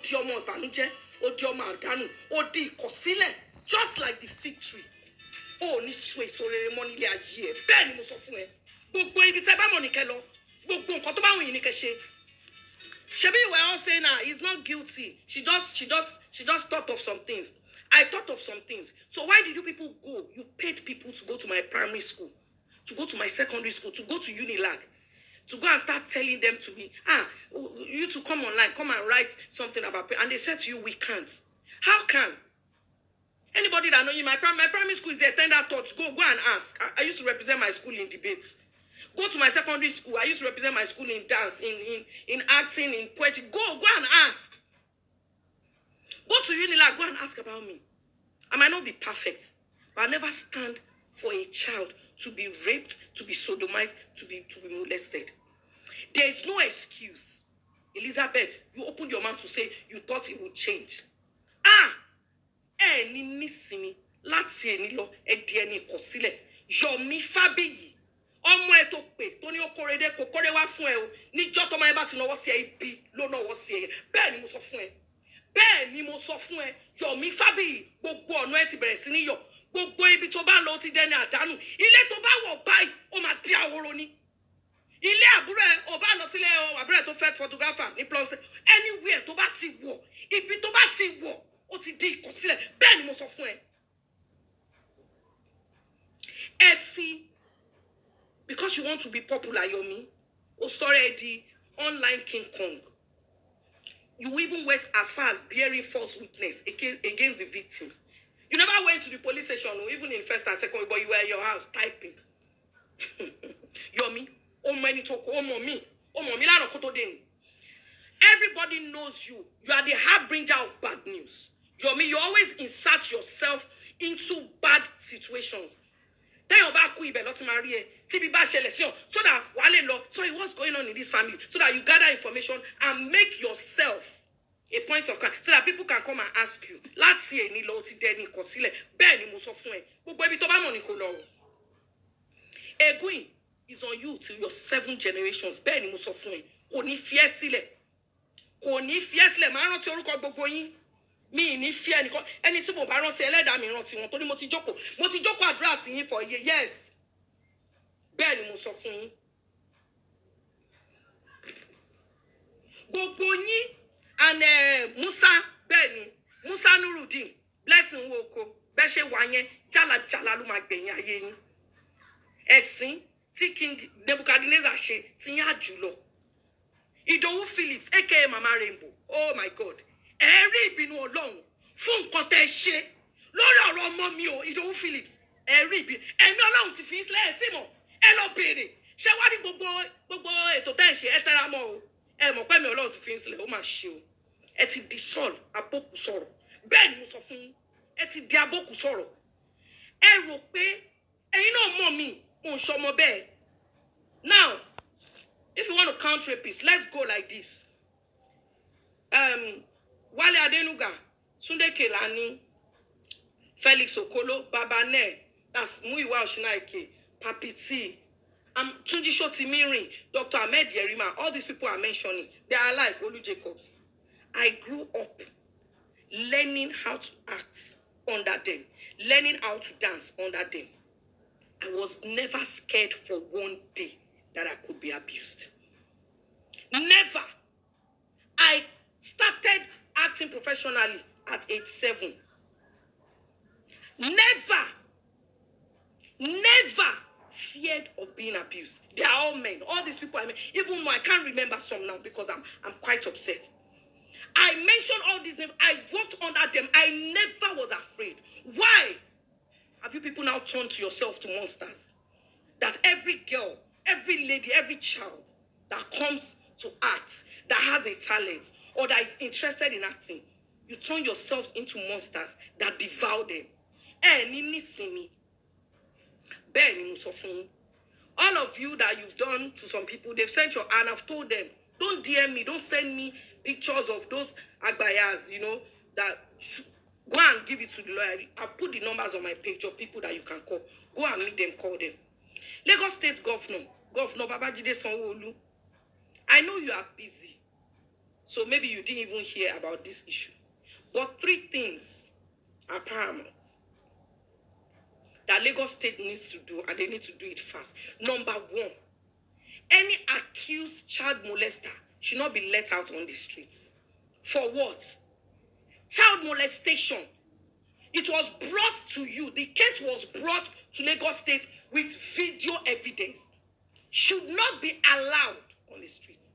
di ọmọ ìbànújẹ́, ó di ọmọ àdánù, ó di ìkọ̀sílẹ̀, just like the fig tree. Ó ní so èso rere mọ́ nílé ayé ẹ̀. Bẹ́ẹ̀ ni mo sọ fún ẹ. Gbogbo ibi tẹ́ bá mọ̀ ní kẹ́ lọ. Gbogbo nǹkan tó bá wù yín ní kẹ́ ṣe. Shebi, we were all saying he's not guilty. She just thought of some things. I thought of some things. So why did you people go? You paid people to go to my primary school, to go to my secondary school, to go to Unilag, to go and start telling them to me, you to come online, come and write something about it. And they said to you, we can't. How can? Anybody that know you, my primary school is there, tender touch. Go and ask. I used to represent my school in debates. Go to my secondary school. I used to represent my school in dance, in acting, in poetry. Go and ask. Go to Unilag, go and ask about me. I might not be perfect, but I never stand for a child to be raped, to be sodomized, to be molested. There is no excuse. Elizabeth, you opened your mouth to say you thought it would change. Ni nísìmí láti ẹni lọ ẹdí ẹni ìkọ̀sílẹ̀. Yomi Fabiyi. Ọmọ ẹ tó pè tó ní ó kórede kò kórè wá fún ẹ o. Níjọ́ tọ́mọ ẹ bá ti nawọ́ sí ẹ ibi ló nawọ́ sí ẹ. Bẹ́ẹ̀ ni mo sọ fún ẹ. Bẹ́ẹ̀ ni mo sọ fún ẹ. Yomi Fabiyi, gbogbo ọ̀nà ẹ ti bẹ̀rẹ̀ sí ní yọ. Gbogbo ibi tó bá lọ ti dẹni àdánù. Ilé tó bá wọ̀ báyìí ó máa di ahoro ni. Ilé àbúrò ẹ ò bá lọ sílé àbúrò ẹ tó fẹ́ photographer ní plus anywhere tó bá ti wọ̀, ibi tó bá ti wọ̀ ó ti di ìkọ̀sílẹ̀. Bẹ́ẹ̀ ni mo sọ fún ẹ. Effie, because you want to be popular, Yomi, o sọ̀rọ̀ ẹ di online King Kong. You even went as far as bearing false witness against the victims. You never went to the police station, or even in first and second, but you were in your house typing. Yomi, everybody knows you. You are the harbinger of bad news. Yomi, you always insert yourself into bad situations. So what's going on in this family? So that you gather information and make yourself a point of contact, so that people can come and ask you. Let's see any low deni kosile. Benny musofue. Baby toba money kolo. Egui is on you till your 7 generations. Benny musofue. Koni fiesile. Koni fiesile. Ma rántí orúkọ gbogbo yín. Mi ní fi ẹnìkan. Ẹni tí mo bá rántí ẹlẹ́dàá mi rántí wọn. Torí mo ti jókòó. Mo ti jókòó àdúrà tí yín for a year. Yes. Benny musofue. Gbogbo yín and Musa Benny, Musa Nurudin, Blessing Woko, Beshe Wanye, Jala lu magbeyin ayé yín. Ẹ̀sìn tí King Nebuchadnezzar ṣe tí yín àjùlọ. Idowu Phillips, aka Mama Rainbow. Oh my God. Ẹ̀rí ìbínú Ọlọ́run fún nǹkan tẹ́ ṣe lórí ọ̀rọ̀ ọmọ mi o, Idowu Phillips. Ẹ̀rí ìbínú. Ẹ̀mí Ọlọ́run ti fi í sílẹ̀ tí mọ̀. Ẹ lọ béèrè. Ṣé wá ní gbogbo ètò tẹ́ ṣe ẹ tẹ́ra mọ́ o. Ẹ mọ̀ pé mi Ọlọ́run ti fi í sílẹ̀ ó máa ṣe o. Ẹ ti di Saul aboku sọ̀rọ̀. Bẹ́ẹ̀ ni mo sọ fún yín. Ẹ ti di aboku sọ̀rọ̀. Ẹ rò pé ẹ̀yin náà mọ̀ mí, mo ń ṣọmọ bẹ́ẹ̀. Now, if you want to count rapists, let's go like this. Wale Adenuga, Sunday Kelani, Felix Okolo, Babane, that's Muyiwa Oshinaike, Papiti, Tunji Shotimirin, Dr. Ahmed Yerima, all these people are mentioning, they are alive, Olu Jacobs. I grew up learning how to act under them, learning how to dance under them. I was never scared for one day that I could be abused. Never. I started acting professionally at age 7. Never feared of being abused. They are all men. All these people I mean, even though I can't remember some now because I'm quite upset. I mentioned all these names. I worked under them. I never was afraid. Why? Have you people now turned to yourself to monsters? That every girl, every lady, every child that comes to act, that has a talent, or that is interested in acting, you turn yourselves into monsters that devour them. All of you that you've done to some people, they've sent your, and I've told them, don't DM me, don't send me pictures of those agbayas, that go and give it to the lawyer. I'll put the numbers on my page of people that you can call. Go and meet them, call them. Lagos State Governor Babajide Sanwo-Olu, I know you are busy. So maybe you didn't even hear about this issue. But 3 things are paramount that Lagos State needs to do, and they need to do it fast. Number 1, any accused child molester should not be let out on the streets. For what? Child molestation. It was brought to you. The case was brought to Lagos State with video evidence. Should not be allowed on the streets.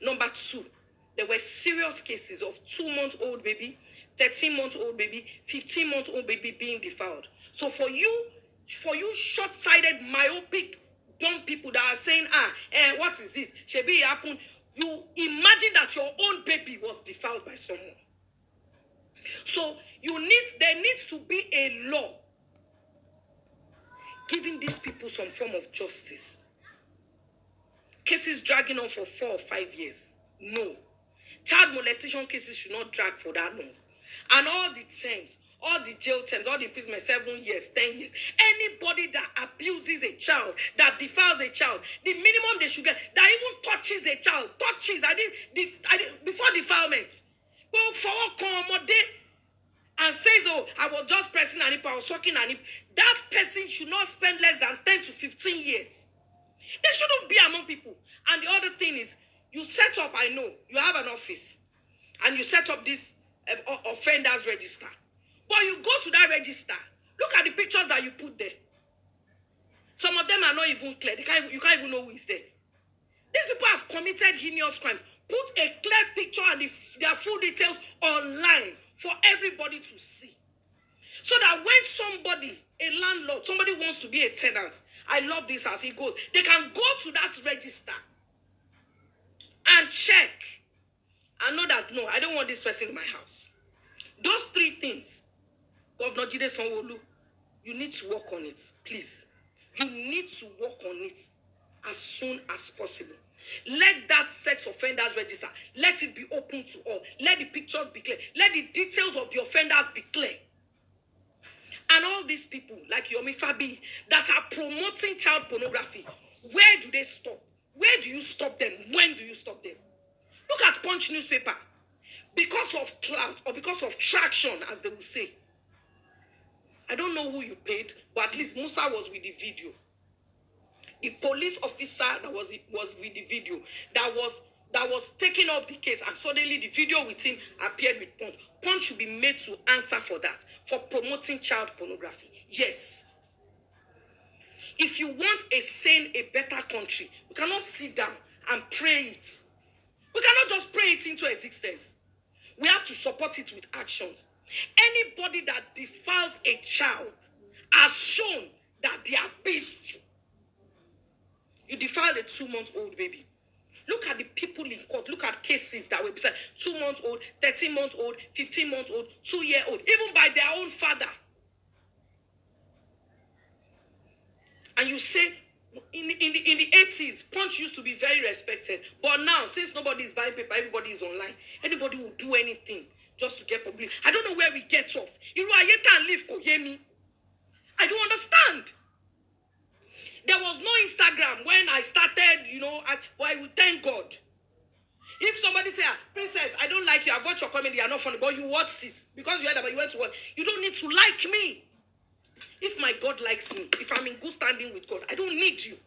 Number 2, there were serious cases of 2-month-old baby, 13-month-old baby, 15-month-old baby being defiled. So for you short-sighted, myopic, dumb people that are saying, what is it? Shebi it happened. You imagine that your own baby was defiled by someone. So there needs to be a law giving these people some form of justice. Cases dragging on for 4 or 5 years. No. Child molestation cases should not drag for that long. And all the terms, all the jail terms, all the imprisonment, 7 years, 10 years. Anybody that abuses a child, that defiles a child, the minimum they should get, that even touches a child, before defilement, go for a day and says, oh, I was just pressing an hip, I was sucking an hip. That person should not spend less than 10 to 15 years. They shouldn't be among people. And the other thing is, you set up, I know, you have an office, and you set up this offenders register. But you go to that register, look at the pictures that you put there. Some of them are not even clear. You can't even know who is there. These people have committed heinous crimes. Put a clear picture and their full details online for everybody to see. So that when somebody, a landlord, somebody wants to be a tenant, I love this house, he goes, they can go to that register and check and know that, no, I don't want this person in my house. Those 3 things, Governor Jide Sanwo-Olu, you need to work on it, please. You need to work on it as soon as possible. Let that sex offenders register, let it be open to all. Let the pictures be clear. Let the details of the offenders be clear. And all these people, like Yomi, Fabiyi, that are promoting child pornography, where do they stop? Where do you stop them? When do you stop them? Look at Punch newspaper. Because of clout or because of traction, as they will say. I don't know who you paid, but at least Musa was with the video. The police officer that was with the video, that was taking off the case, and suddenly the video with him appeared with Punch. Punch should be made to answer for that, for promoting child pornography. Yes. If you want a sane, a better country, we cannot sit down and pray it. We cannot just pray it into existence. We have to support it with actions. Anybody that defiles a child has shown that they are beasts. You defiled a 2-month-old baby. Look at the people in court. Look at cases that were beside 2-month-old, 13-month-old, 15-month-old, 2-year-old, even by their own father. And you say, in the 80s, Punch used to be very respected. But now, since nobody is buying paper, everybody is online. Anybody will do anything just to get public. I don't know where we get off. I don't understand. There was no Instagram when I started, but I will thank God. If somebody say, Princess, I don't like you, I've watched your comedy, you're not funny, but you watched it because you heard about you went to work. You don't need to like me. If my God likes me, if I'm in good standing with God, I don't need you.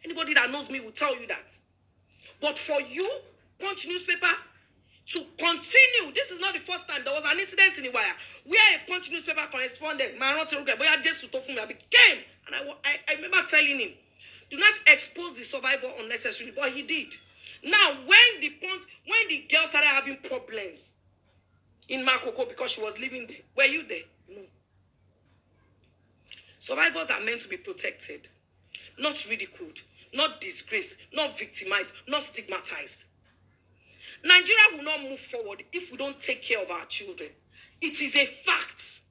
Anybody that knows me will tell you that. But for you, Punch newspaper, to continue, this is not the first time. There was an incident in Iwaya where a Punch newspaper correspondent, came, and I remember telling him, do not expose the survivor unnecessarily, but he did. Now, when the girl started having problems in Makoko because she was living there, were you there? No. Survivors are meant to be protected, not ridiculed, not disgraced, not victimized, not stigmatized. Nigeria will not move forward if we don't take care of our children. It is a fact.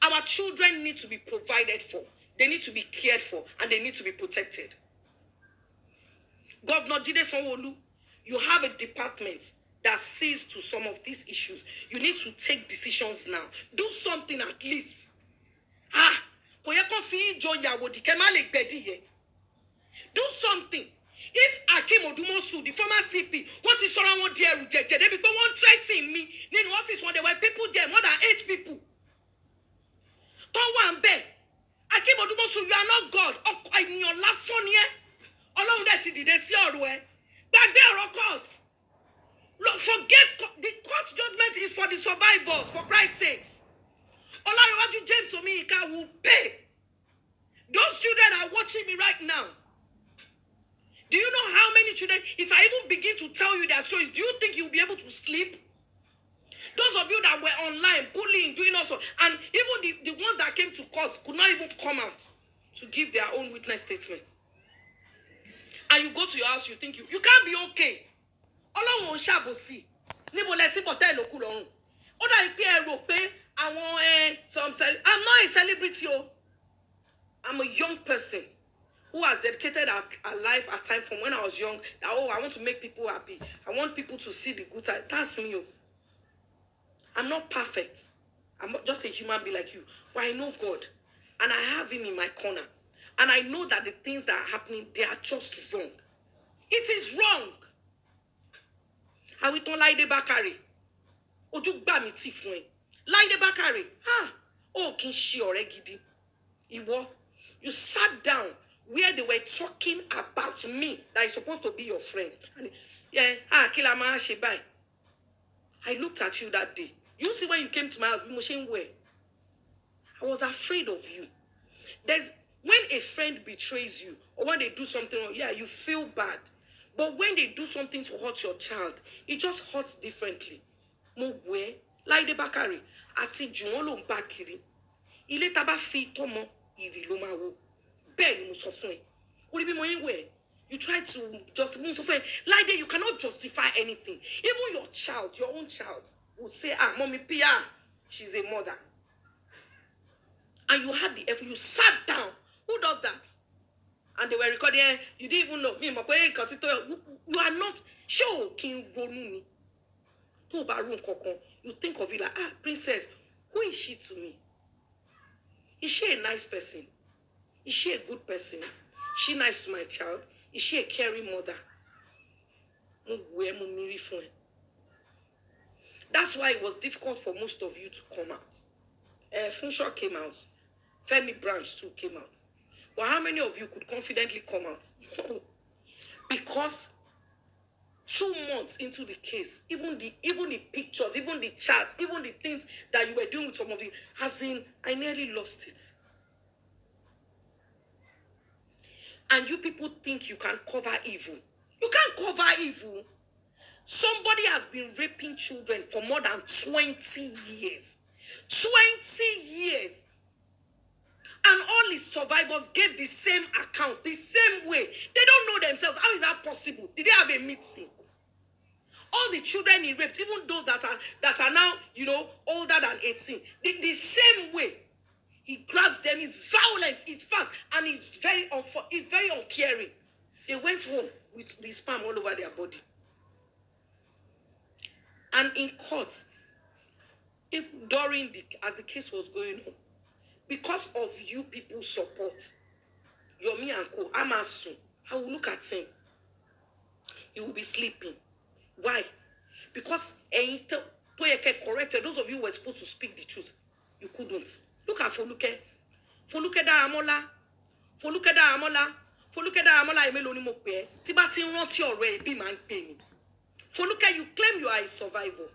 Our children need to be provided for. They need to be cared for, and they need to be protected. Governor Jide Sanwo-Olu, you have a department that sees to some of these issues. You need to take decisions now. Do something at least. Do something. If Akim Odumosu, the former CP, what is someone there rejected, they people won't threaten me. In office when there were people there, more than 8 people. Don't one bed. Akim Odumosu, you are not God. In your last one year, along that did they see all way. Back there are courts. Look, forget the court judgment is for the survivors, for Christ's sakes. Olariwaju James Omiyika will pay. Those children are watching me right now. Do you know how many children, if I even begin to tell you their stories, do you think you'll be able to sleep? Those of you that were online, bullying, doing also, and even the ones that came to court could not even come out to give their own witness statements. And you go to your house, you think you can't be okay. Ọlọ́run ò ṣàbòsí. Níbo lẹ ti bọ̀tẹ́ ìlòkù lọ́rùn. Ó dàbí pé ẹ rò pé àwọn I'm not a celebrity. I'm a young person who has dedicated our life at time from when I was young. That, I want to make people happy. I want people to see the good side. That's me. I'm not perfect. I'm not just a human being like you. But I know God. And I have him in my corner. And I know that the things that are happening, they are just wrong. It is wrong. I will not lie the Bakari. Ojú gbà mí tì fún ẹ. Láìdé Bákàrè. Kì í ṣe ọ̀rẹ́ gidi. Ìwọ, you sat down where they were talking about me that is supposed to be your friend. And, kí la máa ṣe báyìí. I looked at you that day. You see when you came to my house, I was afraid of you. When a friend betrays you or when they do something wrong, you feel bad. But when they do something to hurt your child, it just hurts differently. Mo wẹ̀ Láìdé Bákàrè àti jùwọ́n ló ń bá kiri. Ilé tá bá fi tọ́mọ ìrì ló máa wó. Bẹ́ẹ̀ ni mo sọ fún ẹ. Orí bí mo yín wẹ̀. You try to justify. Láìdé, you cannot justify anything. Even your child, your own child, will say, Mommy Pia, she's a mother. And you had the effort, you sat down. Who does that? And they were recording, you didn't even know. You are not sure, King Ronuni. You think of it like, princess, who is she to me? Is she a nice person? Is she a good person? Is she nice to my child? Is she a caring mother? That's why it was difficult for most of you to come out. Funshaw came out. Femi Branch too came out. But how many of you could confidently come out? Because 2 months into the case, even the pictures, even the chats, even the things that you were doing with some of you, I nearly lost it. And you people think you can cover evil. You can't cover evil. Somebody has been raping children for more than 20 years. 20 years. And all his survivors gave the same account, the same way. They don't know themselves. How is that possible? Did they have a meeting? All the children he raped, even those that are now, older than 18, the same way. He grabs them, he's violent, he's fast, and he's very uncaring. They went home with the sperm all over their body. And in court, as the case was going on, because of you people's support, Yomi and Co, Amasun, I will look at him. He will be sleeping. Why? Because corrected, those of you who were supposed to speak the truth, you couldn't. Look at Foluke. Foluke Daramola. Emelo ni mo pe. Tí bá ti rántí ọ̀rọ̀ ẹ bí máa ń pè mí. Foluke, you claim you are a survivor.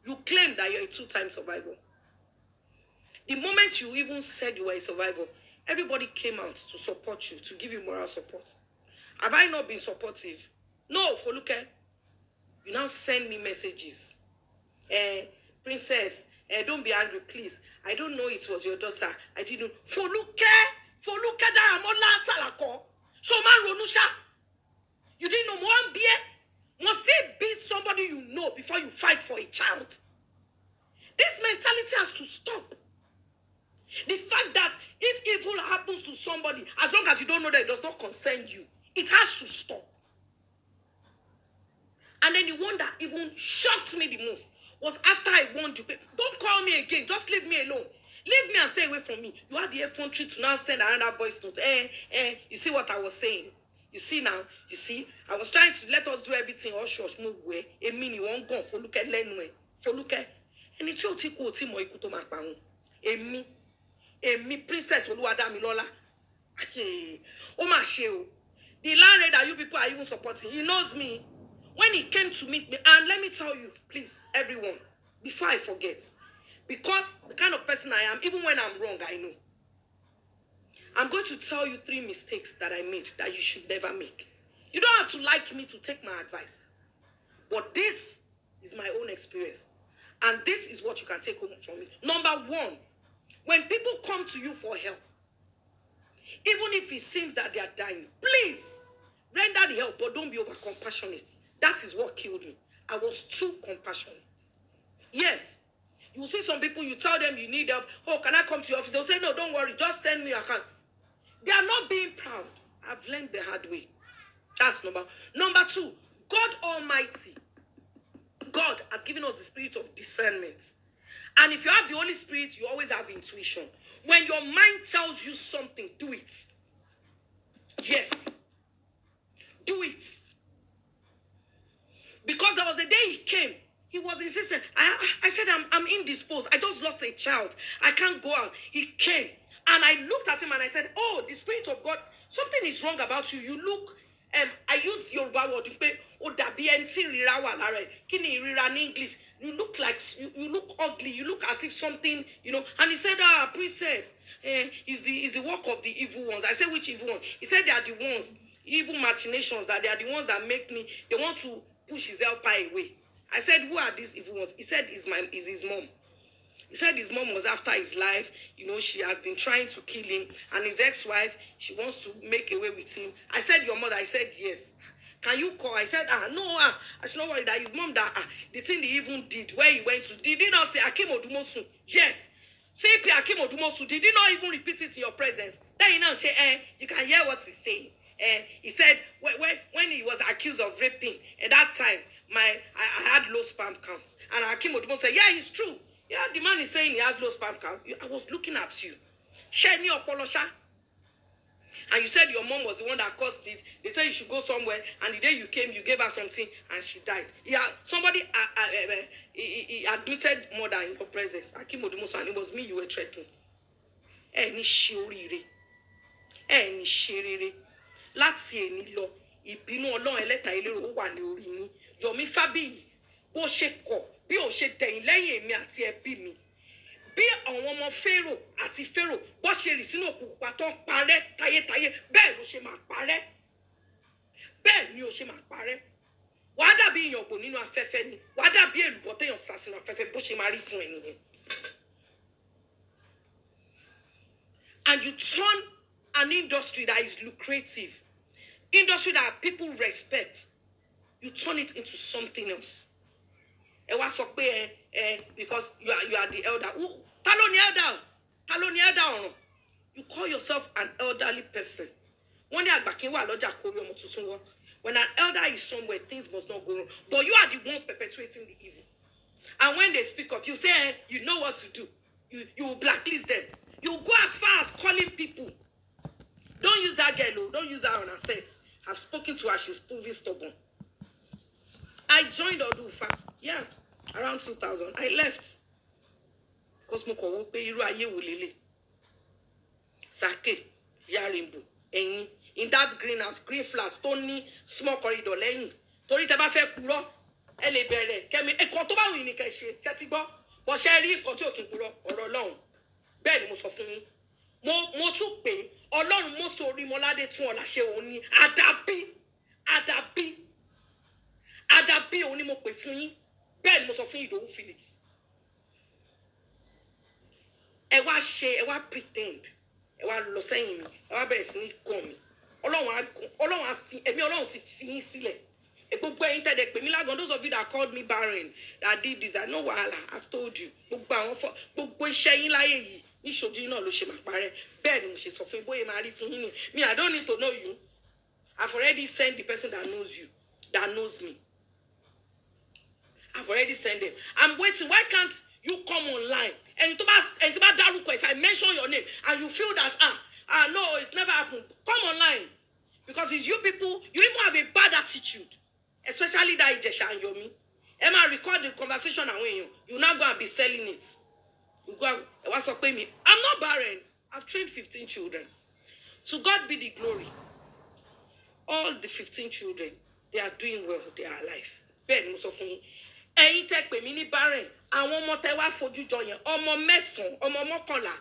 You claim that you're a 2-time survivor. The moment you even said you were a survivor, everybody came out to support you, to give you moral support. Have I not been supportive? No, Foluke. You now send me messages. Princess, don't be angry, please. I don't know it was your daughter. I didn't. Foluke Daramola Salako. Shoman Ronusha. You didn't know Moambie? Must it be somebody you know before you fight for a child? This mentality has to stop. The fact that if evil happens to somebody, as long as you don't know that it does not concern you, it has to stop. And then the one that even shocked me the most was after I warned you, don't call me again, just leave me alone. Leave me and stay away from me. You had the effrontery to now send another voice note. You see what I was saying? You see now, you see, I was trying to let us do everything hush hush move way. Èmi ni wọ́n gàn Fọlúkẹ́ lẹ́nu ẹ̀. Fọlúkẹ́, ẹni tí ó ti kú ó ti mọ ikú tó máa pa òun. Èmi Princess Olúwadámilọ́lá. Ó mà ṣe o. The landlord that you people are even supporting, he knows me. When he came to meet me, and let me tell you, please, everyone, before I forget, because the kind of person I am, even when I'm wrong, I know. I'm going to tell you 3 mistakes that I made that you should never make. You don't have to like me to take my advice. But this is my own experience. And this is what you can take home from me. Number 1, when people come to you for help, even if it seems that they are dying, please render the help, but don't be over compassionate. That is what killed me. I was too compassionate. Yes. You will see some people, you tell them you need help. Oh, can I come to your office? They'll say, no, don't worry. Just send me your account. They are not being proud. I've learned the hard way. That's number 2. God Almighty. God has given us the spirit of discernment. And if you have the Holy Spirit, you always have intuition. When your mind tells you something, do it. Yes. Do it. Because there was a day he came. He was insistent. I said, I'm indisposed. I just lost a child. I can't go out. He came. And I looked at him and I said, oh, the Spirit of God, something is wrong about you. You look, I used Yoruba word, kini rira in English. You look like, you look ugly. You look as if something, And he said, princess, is the work of the evil ones. I said, which evil ones? He said, they are the ones, evil machinations, that they are the ones that make me, they want to push his helper away. I said, who are these evil ones? He said, is his mom. He said his mom was after his life. She has been trying to kill him. And his ex-wife, she wants to make away with him. I said, your mother? I said, yes. Can you call? I said, no, I should not worry that his mom, the thing he even did, where he went to, did he not say, Akim Odumosu? Yes. Say, Akim Odumosu, did he not even repeat it in your presence? Then you can hear what he's saying. He said, when he was accused of raping, at that time, I had low sperm counts. And Akim Odumosu said, yeah, it's true. Yeah, the man is saying he has low sperm count. I was looking at you. Sheni Opolosha. And you said your mom was the one that caused it. They said you should go somewhere. And the day you came, you gave her something and she died. Yeah, somebody he admitted murder in your presence. Akim Odumosu, and it was me you were threatening. Ni shirire. Ni shirire. Láti èní lọ, ìbínú Ọlọ́run ẹlẹ́ta ìlérò ó wà ní orí yín. Yomi Fabiyi, bó ṣe kọ̀, bí ó ṣe dẹ̀yìn lẹ́yìn èmi àti ẹbí mi. Bí àwọn ọmọ Pharaoh àti Pharaoh bó ṣe rì sínú òkùnkùn pa tó ń parẹ́ táyétáyé, bẹ́ẹ̀ ló ṣe máa parẹ́. Bẹ́ẹ̀ ni ó ṣe máa parẹ́. Wàá dàbí ìyàngbò nínú afẹ́fẹ́ ni. Wàá dàbí èlùbọ́ téèyàn sá sínú afẹ́fẹ́ bó ṣe máa rí fún ẹnìyẹn. And you turn an industry that is lucrative, industry that people respect, you turn it into something else. Because you are the elder. Elder. You call yourself an elderly person. When an elder is somewhere, things must not go wrong. But you are the ones perpetuating the evil. And when they speak up, you say, you know what to do. You will blacklist them. You go as far as calling people. Don't use that girl. Don't use her on her set. I've spoken to her. She's proving stubborn. I joined Odufa. Yeah. Around 2000. I left. Because mo pe iru aye wo lele. Sake, Yarimbo, Eni. In that greenhouse, green flat, Tony, small corridor lẹ́yìn. Torí tẹ́ bá fẹ́ purọ́, ẹ lè bẹ̀rẹ̀. Kẹ́mi, ẹ̀kọ́ tó bá wù yín ni kẹ́ ṣe. Ṣé ti gbọ́? Bó ṣe rí nǹkan tí ò kí n purọ́, ọ̀rọ̀ Ọlọ́run. Bẹ́ẹ̀ ni mo sọ fún yín. Mo tún pé Ọlọ́run mo so orí Mọ́ládé tún ọ̀la ṣe òun ni àdàbí òun ni mo pè fún yín. Bẹ́ẹ̀ ni mo sọ fún Ìdòwú Felix. Ẹ wá pretend. Ẹ wá lọ sẹ́yìn mi. Ẹ wá bẹ̀rẹ̀ sí ní gàn mi. Ọlọ́run á fi ẹ̀mí Ọlọ́run ti fi yín sílẹ̀. Gbogbo ẹ̀yin tẹ́lẹ̀ pè mí lágan, those of you that called me barren, that did this, that no wahala, I've told you. Gbogbo iṣẹ́ yín láyé yìí níṣojú yín náà ló ṣe máa parẹ́. Bẹ́ẹ̀ ni mo ṣe sọ fún yín bóyá máa rí fún yín ni. Me, I don't need to know you. I've already sent the person that knows you, that knows me. I've already sent them. I'm waiting. Why can't you come online? And if I mention your name and you feel that no, it never happened, come online. Because it's you people, you even have a bad attitude. Especially that Ijesha and Yomi. Emma record the conversation and when you now go and be selling it. You go what's up with me? I'm not barren. I've trained 15 children. To God be the glory. All the 15 children, they are doing well, they are alive. Ben mo sọ fún yín. Ẹ̀yin tẹ́ pè mí ní barren. Àwọn ọmọ tẹ́ wá fojú jọ yẹn, ọmọ mẹ́sàn-án, ọmọ mọ́kànlá,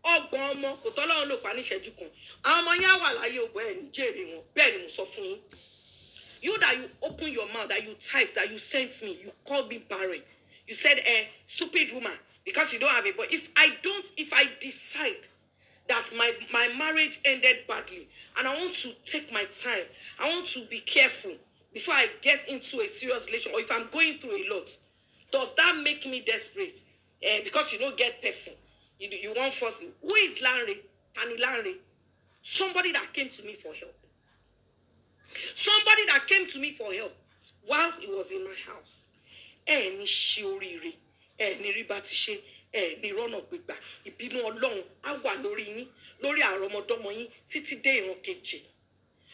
ọgbọ̀n ọmọ, kò tọ́lọ́run lò pa ní ìṣẹ́jú kan. Àwọn ọmọ yẹn wà láyé ògbó ẹ̀ ní jèrè wọn. Ben mo sọ fún yín. You that you open your mouth, that you type, that you sent me, you called me barren. You said, stupid woman, because you don't have a boy. If I decide that my marriage ended badly, and I want to take my time, I want to be careful before I get into a serious relation, or if I'm going through a lot, does that make me desperate? Because you don't get person. You want first. Who is Lanre? Tani Lanre? Somebody that came to me for help. Somebody that came to me for help whilst he was in my house. Ẹni ṣe oríire, ẹni rí bá ti ṣe, ẹni rọ́nà gbígbà, ìbínú Ọlọ́run á wà lórí yín, lórí àrọmọdọ́mọ yín títí dé ìran keje.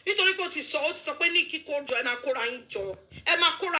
Nítorí pé ó ti sọ pé ní kíkó jọ ẹ máa kóra yín jọ, ẹ máa kóra